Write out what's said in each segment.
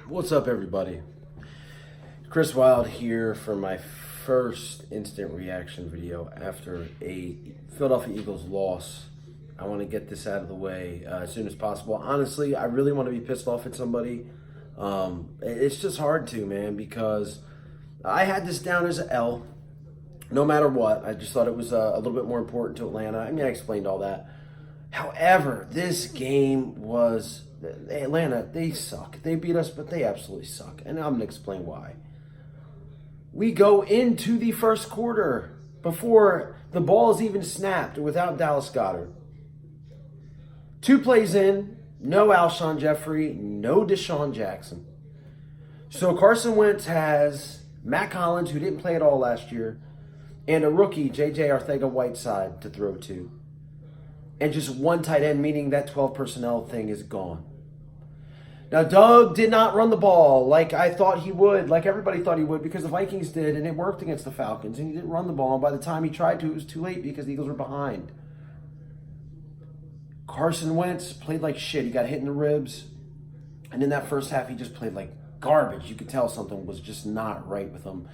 What's up, everybody? Chris Wild here for my first instant reaction video after a Philadelphia Eagles loss. I want to get this out of the way as soon as possible. Honestly, I really want to be pissed off at somebody. It's just hard to, man, because I had this down as an L. No matter what, I just thought it was a little bit more important to Atlanta. I mean, I explained all that. However, this game was... Atlanta, they suck. They beat us, but they absolutely suck. And I'm going to explain why. We go into the first quarter before the ball is even snapped without Dallas Goedert. 2 plays in, no Alshon Jeffrey, no Deshaun Jackson. So Carson Wentz has Matt Collins, who didn't play at all last year, and a rookie, J.J. Arcega-Whiteside, to throw to. And just one tight end, meaning that 12 personnel thing is gone. Now, Doug did not run the ball like I thought he would, like everybody thought he would, because the Vikings did, and it worked against the Falcons, and he didn't run the ball. And by the time he tried to, it was too late because the Eagles were behind. Carson Wentz played like shit. He got hit in the ribs, and in that first half, he just played like garbage. You could tell something was just not right with him.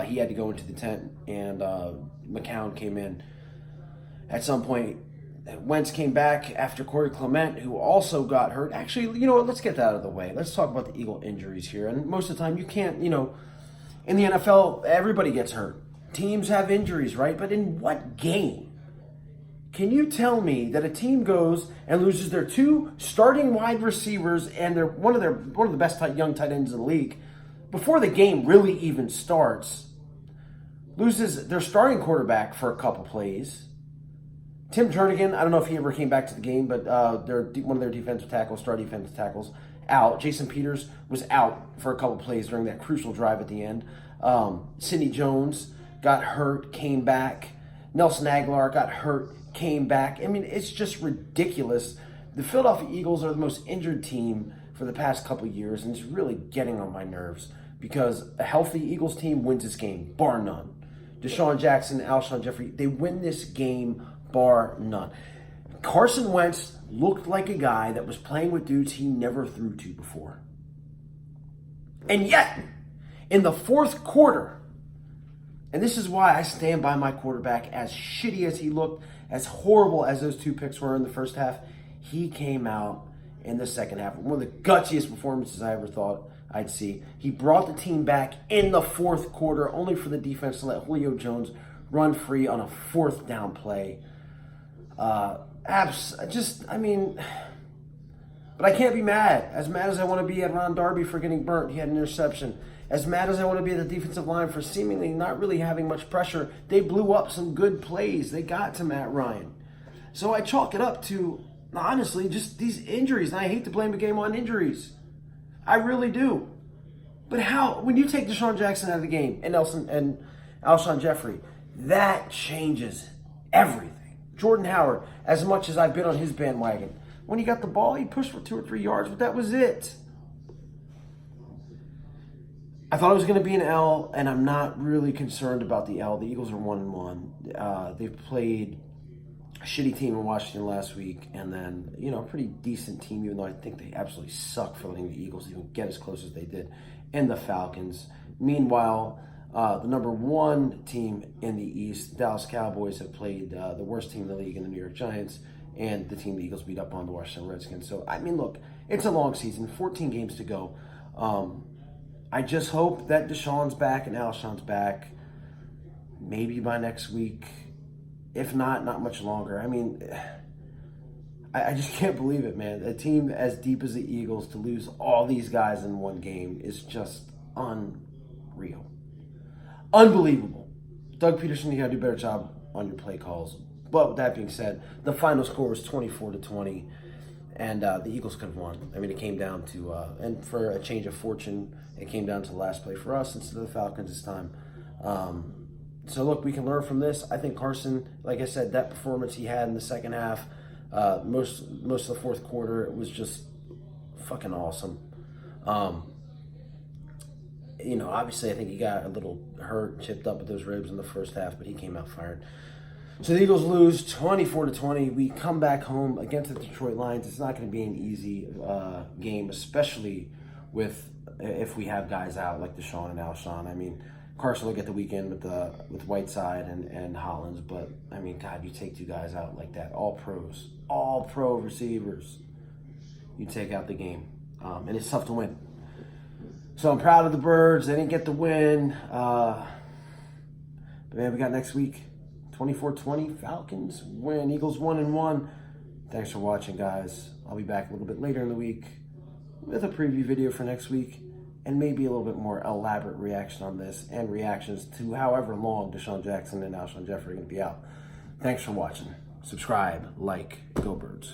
He had to go into the tent, and McCown came in. At some point, Wentz came back after Corey Clement, who also got hurt. Actually, you know what? Let's get that out of the way. Let's talk about the Eagle injuries here. And most of the time, you can't, in the NFL, everybody gets hurt. Teams have injuries, right? But in what game can you tell me that a team goes and loses their 2 starting wide receivers and one of the best young tight ends in the league before the game really even starts, loses their starting quarterback for a couple plays? Tim Jernigan, I don't know if he ever came back to the game, but one of their defensive tackles, star defensive tackles, out. Jason Peters was out for a couple plays during that crucial drive at the end. Sidney Jones got hurt, came back. Nelson Aguilar got hurt, came back. I mean, it's just ridiculous. The Philadelphia Eagles are the most injured team for the past couple years, and it's really getting on my nerves because a healthy Eagles team wins this game, bar none. Deshaun Jackson, Alshon Jeffrey, they win this game bar none. Carson Wentz looked like a guy that was playing with dudes he never threw to before. And yet, in the fourth quarter, and this is why I stand by my quarterback, as shitty as he looked, as horrible as those 2 picks were in the first half, he came out in the second half. One of the gutsiest performances I ever thought I'd see. He brought the team back in the fourth quarter, only for the defense to let Julio Jones run free on a 4th down play. But I can't be mad. As mad as I want to be at Ron Darby for getting burnt, he had an interception. As mad as I want to be at the defensive line for seemingly not really having much pressure, they blew up some good plays. They got to Matt Ryan. So I chalk it up to, honestly, just these injuries. And I hate to blame the game on injuries. I really do. But when you take Deshaun Jackson out of the game and Alshon Jeffrey, that changes everything. Jordan Howard, as much as I've been on his bandwagon, when he got the ball, he pushed for 2 or 3 yards, but that was it. I thought it was going to be an L, and I'm not really concerned about the L. The Eagles are 1-1. They've played a shitty team in Washington last week, and then, a pretty decent team, even though I think they absolutely suck for letting the Eagles even get as close as they did, and the Falcons. Meanwhile, the number 1 team in the East, the Dallas Cowboys, have played the worst team in the league in the New York Giants, and the team the Eagles beat up on, the Washington Redskins. So, look, it's a long season, 14 games to go. I just hope that Deshaun's back and Alshon's back, maybe by next week. If not much longer. I just can't believe it, man. A team as deep as the Eagles to lose all these guys in one game is just unreal. Unbelievable. Doug Peterson, you got to do a better job on your play calls. But with that being said, the final score was 24-20, and the Eagles could have won. It came down to, and for a change of fortune, it came down to the last play for us instead of the Falcons this time. So look, we can learn from this. I think Carson, like I said, that performance he had in the second half, most of the fourth quarter, it was just fucking awesome. Obviously I think he got a little hurt, chipped up with those ribs in the first half, but he came out fired. So the Eagles lose 24-20. We come back home against the Detroit Lions. It's not going to be an easy game, especially with if we have guys out like Deshaun and Alshon. I mean, Carson will get the weekend with Whiteside and Hollins, but I mean, God, you take two guys out like that, all pros, all pro receivers, you take out the game, and it's tough to win. So I'm proud of the Birds. They didn't get the win, but man, we got next week, 24-20, Falcons win, Eagles 1-1. Thanks for watching, guys. I'll be back a little bit later in the week with a preview video for next week, and maybe a little bit more elaborate reaction on this and reactions to however long Deshaun Jackson and Alshon Jeffrey are going to be out. Thanks for watching. Subscribe, like, go Birds.